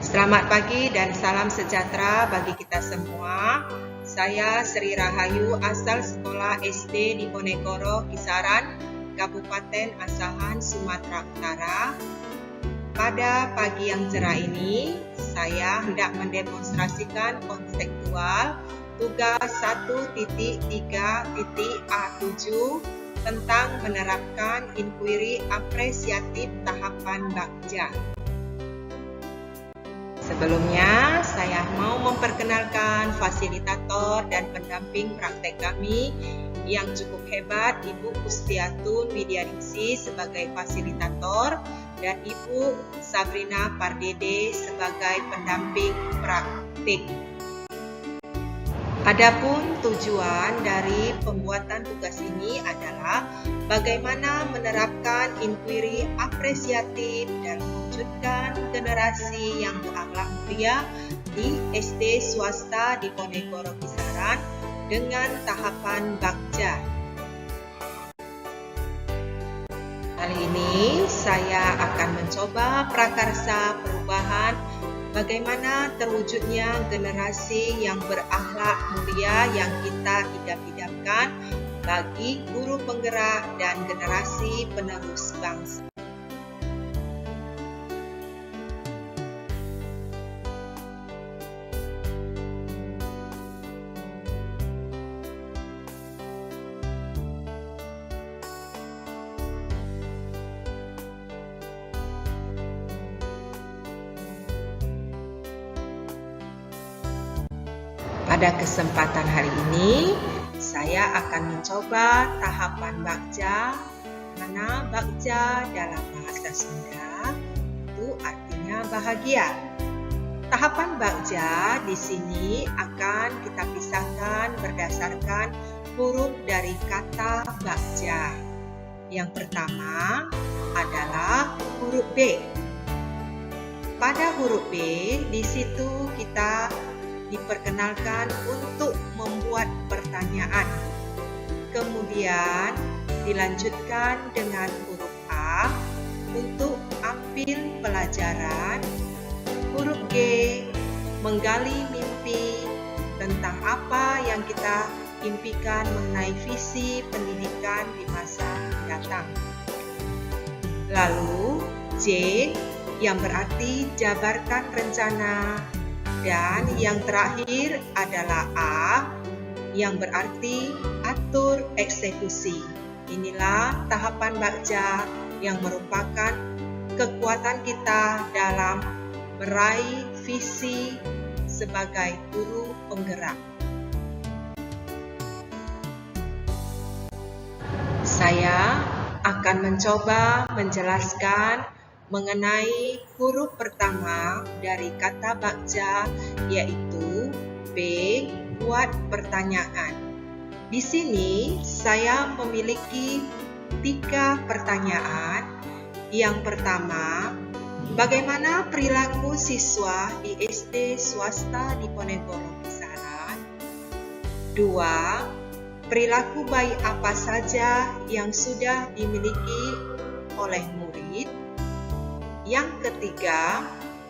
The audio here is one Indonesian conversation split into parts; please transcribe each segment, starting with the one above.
Selamat pagi dan salam sejahtera bagi kita semua. Saya Sri Rahayu, asal sekolah SD di Ponegoro, Kisaran, Kabupaten Asahan, Sumatera Utara. Pada pagi yang cerah ini, saya hendak mendemonstrasikan konseptual tugas 1.3.A7 tentang menerapkan inquiry apresiatif tahapan Bagja. Sebelumnya, saya mau memperkenalkan fasilitator dan pendamping praktek kami yang cukup hebat, Ibu Kustiatun Widianingsih sebagai fasilitator dan Ibu Sabrina Pardede sebagai pendamping praktik. Adapun tujuan dari pembuatan tugas ini adalah bagaimana menerapkan inquiry apresiatif dan mewujudkan generasi yang berakhlak mulia di SD swasta di Ponegoro Kisaran dengan tahapan Bagja. Kali ini saya akan mencoba prakarsa perubahan bagaimana terwujudnya generasi yang berakhlak mulia yang kita idam-idamkan bagi guru penggerak dan generasi penerus bangsa. Pada kesempatan hari ini, saya akan mencoba tahapan Bagja, mana Bagja dalam bahasa Sunda itu artinya bahagia. Tahapan Bagja di sini akan kita pisahkan berdasarkan huruf dari kata Bagja. Yang pertama adalah huruf B. Pada huruf B, di situ kita diperkenalkan untuk membuat pertanyaan. Kemudian dilanjutkan dengan huruf A untuk ambil pelajaran. Huruf G menggali mimpi tentang apa yang kita impikan mengenai visi pendidikan di masa mendatang. Lalu J yang berarti jabarkan rencana. Dan yang terakhir adalah A yang berarti atur eksekusi. Inilah tahapan Bagja yang merupakan kekuatan kita dalam meraih visi sebagai guru penggerak. Saya akan mencoba menjelaskan mengenai huruf pertama dari kata Bagja, yaitu B, buat pertanyaan. Di sini saya memiliki 3 pertanyaan. Yang pertama, bagaimana perilaku siswa di SD swasta di Ponegoro Kisaran? 2, perilaku baik apa saja yang sudah dimiliki oleh murid? Yang ketiga,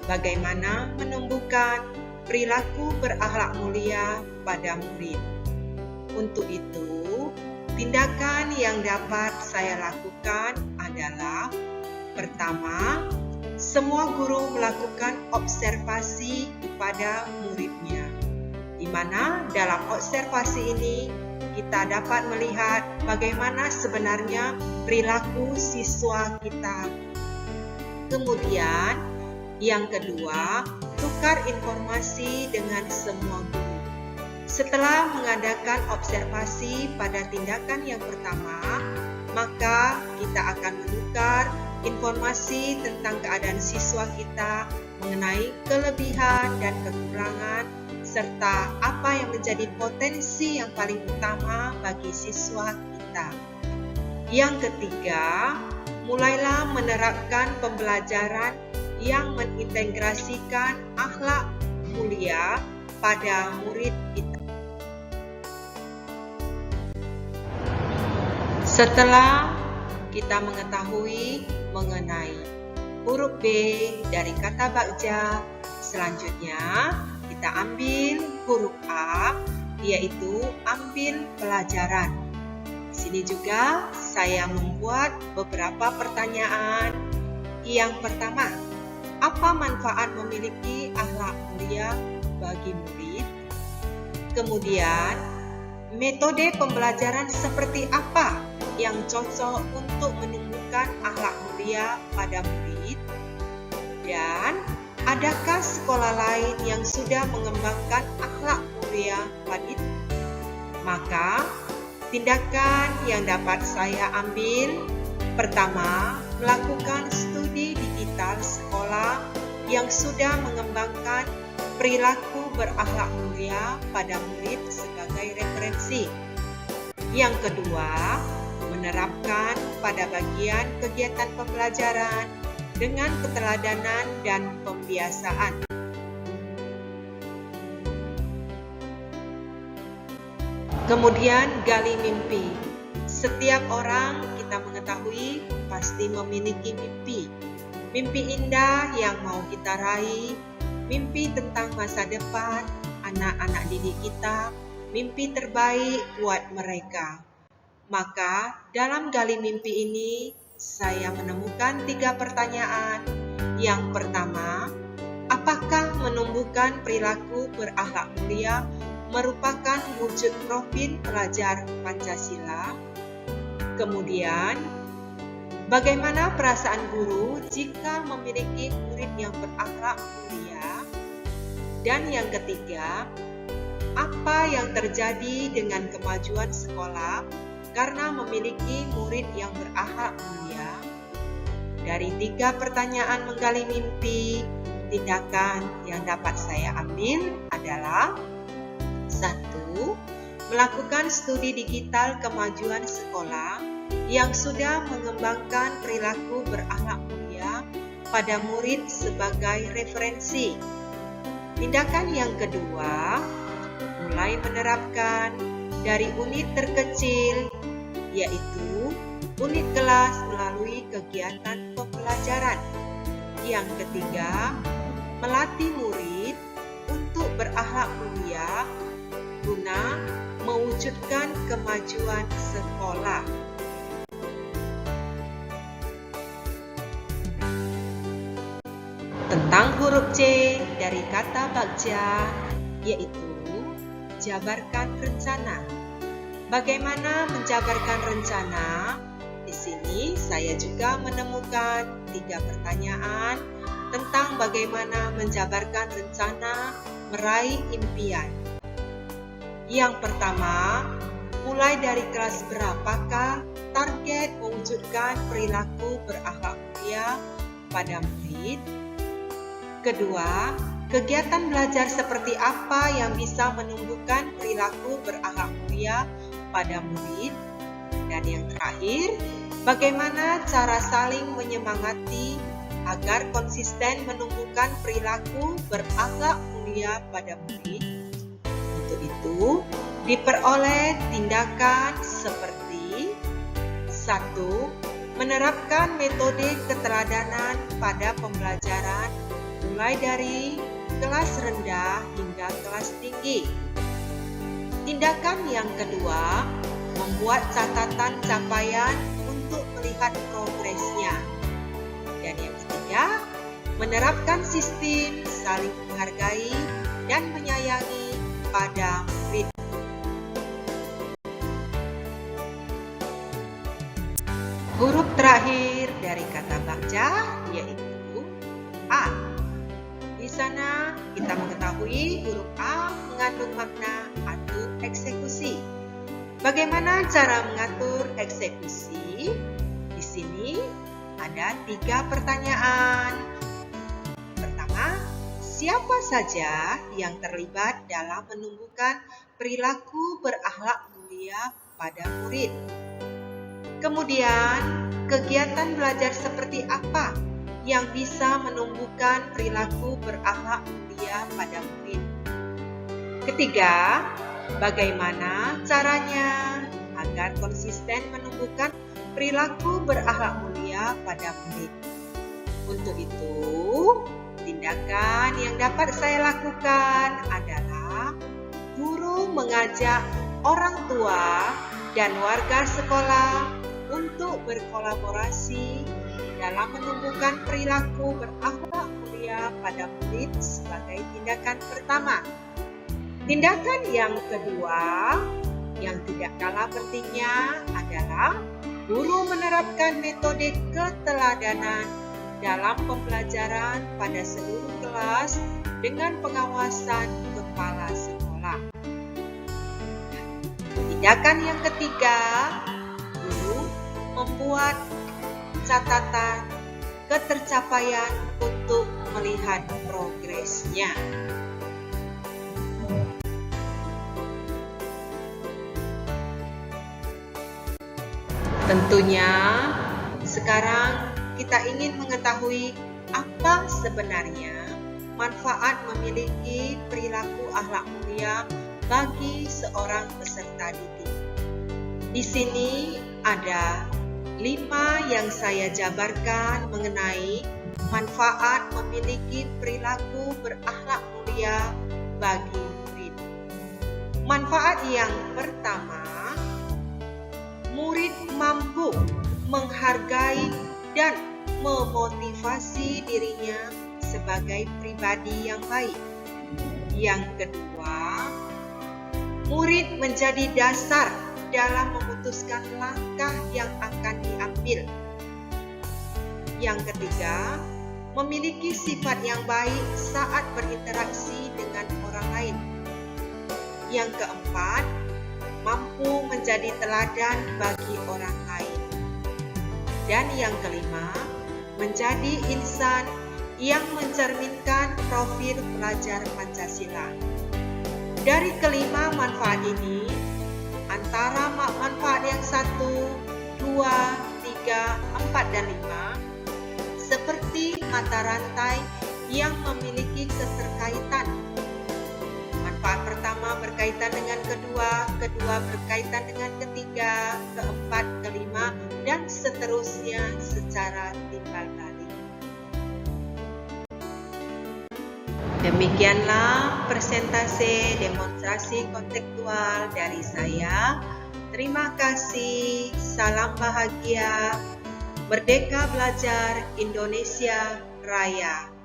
bagaimana menumbuhkan perilaku berakhlak mulia pada murid. Untuk itu, tindakan yang dapat saya lakukan adalah: pertama, semua guru melakukan observasi kepada muridnya, di mana dalam observasi ini kita dapat melihat bagaimana sebenarnya perilaku siswa kita. Kemudian, yang kedua, tukar informasi dengan semua guru. Setelah mengadakan observasi pada tindakan yang pertama, maka kita akan menukar informasi tentang keadaan siswa kita mengenai kelebihan dan kekurangan, serta apa yang menjadi potensi yang paling utama bagi siswa kita. Yang ketiga, mulailah menerapkan pembelajaran yang mengintegrasikan akhlak mulia pada murid kita. Setelah kita mengetahui mengenai huruf B dari kata Bagja, Selanjutnya, kita ambil huruf A, yaitu ambil pelajaran. Di sini juga saya membuat beberapa pertanyaan. Yang pertama, apa manfaat memiliki akhlak mulia bagi murid? Kemudian, metode pembelajaran seperti apa yang cocok untuk menumbuhkan akhlak mulia pada murid? Dan adakah sekolah lain yang sudah mengembangkan akhlak mulia pada itu? Maka, tindakan yang dapat saya ambil, pertama, melakukan studi digital sekolah yang sudah mengembangkan perilaku berakhlak mulia pada murid sebagai referensi. Yang kedua, menerapkan pada bagian kegiatan pembelajaran dengan keteladanan dan pembiasaan. Kemudian, gali mimpi. Setiap orang kita mengetahui pasti memiliki mimpi. Mimpi indah yang mau kita raih, mimpi tentang masa depan anak-anak didik kita, mimpi terbaik buat mereka. Maka dalam gali mimpi ini saya menemukan 3 pertanyaan. Yang pertama, apakah menumbuhkan perilaku berakhlak mulia merupakan wujud profil pelajar Pancasila? Kemudian, bagaimana perasaan guru jika memiliki murid yang berakhlak mulia? Dan yang ketiga, apa yang terjadi dengan kemajuan sekolah karena memiliki murid yang berakhlak mulia? Dari 3 pertanyaan menggali mimpi, tindakan yang dapat saya ambil adalah 1. Melakukan studi digital kemajuan sekolah yang sudah mengembangkan perilaku berakhlak mulia pada murid sebagai referensi. Tindakan yang kedua, mulai menerapkan dari unit terkecil, yaitu unit kelas melalui kegiatan pembelajaran. Yang ketiga, melatih murid untuk berakhlak mulia guna mewujudkan kemajuan sekolah. Tentang huruf C dari kata bagja, yaitu jabarkan rencana. Bagaimana menjabarkan rencana? Di sini saya juga menemukan 3 pertanyaan tentang bagaimana menjabarkan rencana meraih impian. Yang pertama, mulai dari kelas berapakah target mewujudkan perilaku berakhlak mulia pada murid? Kedua, kegiatan belajar seperti apa yang bisa menumbuhkan perilaku berakhlak mulia pada murid? Dan yang terakhir, bagaimana cara saling menyemangati agar konsisten menumbuhkan perilaku berakhlak mulia pada murid? Untuk itu, diperoleh tindakan seperti 1. Menerapkan metode keteladanan pada pembelajaran mulai dari kelas rendah hingga kelas tinggi. Tindakan yang kedua, membuat catatan capaian untuk melihat progresnya. Dan yang ketiga, menerapkan sistem saling menghargai dan menyayangi pada murid. Huruf terakhir dari kata bagja yaitu A. Di sana kita mengetahui huruf A mengandung makna atur eksekusi. Bagaimana cara mengatur eksekusi? Di sini ada 3 pertanyaan. Pertama, siapa saja yang terlibat dalam menumbuhkan perilaku berakhlak mulia pada murid? Kemudian, kegiatan belajar seperti apa yang bisa menumbuhkan perilaku berakhlak mulia pada murid? Ketiga, bagaimana caranya agar konsisten menumbuhkan perilaku berakhlak mulia pada murid? Untuk itu, Tindakan yang dapat saya lakukan adalah guru mengajak orang tua dan warga sekolah untuk berkolaborasi dalam menumbuhkan perilaku berakhlak mulia pada murid sebagai tindakan pertama. Tindakan yang kedua, yang tidak kalah pentingnya adalah guru menerapkan metode keteladanan dalam pembelajaran pada seluruh kelas dengan pengawasan kepala sekolah. Tindakan yang ketiga, guru membuat catatan ketercapaian untuk melihat progresnya. Tentunya, sekarang kita ingin mengetahui apa sebenarnya manfaat memiliki perilaku akhlak mulia bagi seorang peserta didik. Di sini ada 5 yang saya jabarkan mengenai manfaat memiliki perilaku berakhlak mulia bagi murid. Manfaat yang pertama, murid mampu menghargai dan memotivasi dirinya sebagai pribadi yang baik. Yang kedua, murid menjadi dasar dalam memutuskan langkah yang akan diambil. Yang ketiga, memiliki sifat yang baik saat berinteraksi dengan orang lain. Yang keempat, mampu menjadi teladan bagi orang lain. Dan yang kelima, menjadi insan yang mencerminkan profil pelajar Pancasila. Dari kelima manfaat ini, antara manfaat yang 1, 2, 3, 4, dan 5 seperti mata rantai yang memiliki keterkaitan. Manfaat pertama berkaitan dengan kedua berkaitan dengan ketiga, keempat, kelima, dan seterusnya secara timbal balik. Demikianlah presentasi demonstrasi kontekstual dari saya. Terima kasih, salam bahagia, Merdeka Belajar Indonesia Raya.